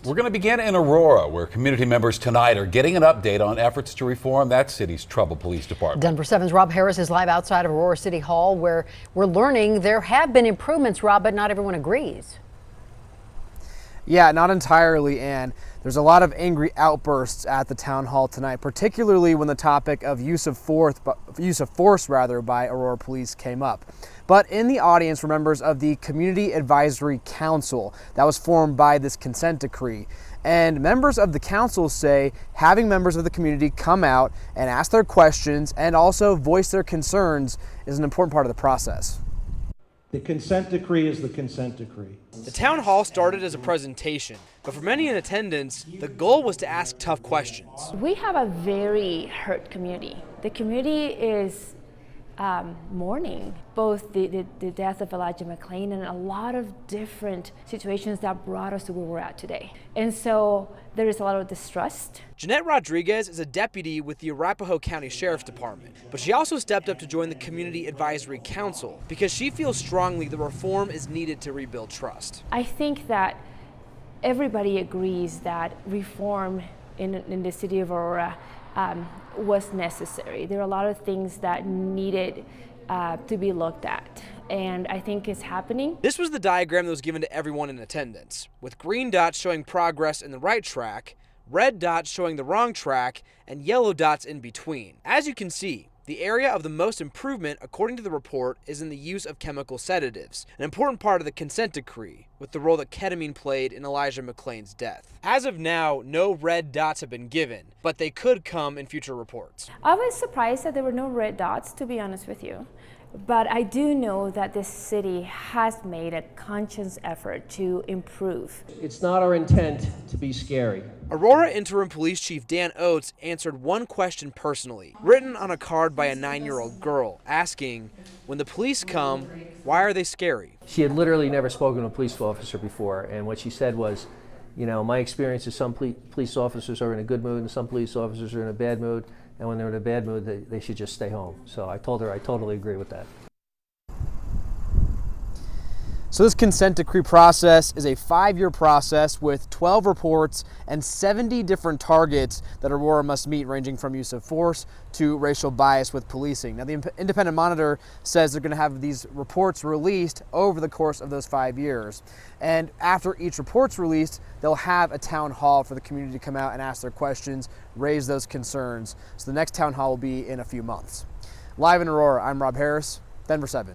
We're going to begin in Aurora, where community members tonight are getting an update on efforts to reform that city's troubled police department. Denver 7's Rob Harris is live outside of Aurora City Hall, where we're learning there have been improvements, Rob, but not everyone agrees. Yeah, not entirely, Ann. There's a lot of angry outbursts at the town hall tonight, particularly when the topic of use of force by Aurora police came up. But in the audience were members of the Community Advisory Council that was formed by this consent decree. And members of the council say having members of the community come out and ask their questions and also voice their concerns is an important part of the process. The consent decree is the consent decree. The town hall started as a presentation, but for many in attendance, the goal was to ask tough questions. We have a very hurt community. The community is mourning both the death of Elijah McClain and a lot of different situations that brought us to where we're at today. And so there is a lot of distrust. Jeanette Rodriguez is a deputy with the Arapahoe County Sheriff's Department, but she also stepped up to join the Community Advisory Council because she feels strongly the reform is needed to rebuild trust. I think that everybody agrees that reform in the city of Aurora was necessary. There are a lot of things that needed to be looked at, and I think it's happening. This was the diagram that was given to everyone in attendance, with green dots showing progress in the right track, red dots showing the wrong track, and yellow dots in between. As you can see, the area of the most improvement, according to the report, is in the use of chemical sedatives, an important part of the consent decree, with the role that ketamine played in Elijah McClain's death. As of now, no red dots have been given, but they could come in future reports. I was surprised that there were no red dots, to be honest with you. But I do know that this city has made a conscious effort to improve. It's not our intent to be scary. Aurora Interim Police Chief Dan Oates answered one question personally, written on a card by a 9-year-old girl, asking, when the police come, why are they scary? She had literally never spoken to a police officer before, and what she said was, you know, my experience is some police officers are in a good mood and some police officers are in a bad mood, and when they're in a bad mood, they should just stay home. So I told her I totally agree with that. So this consent decree process is a 5-year process with 12 reports and 70 different targets that Aurora must meet, ranging from use of force to racial bias with policing. Now, the independent monitor says they're going to have these reports released over the course of those 5 years. And after each report's released, they'll have a town hall for the community to come out and ask their questions, raise those concerns. So the next town hall will be in a few months. Live in Aurora, I'm Rob Harris, Denver 7.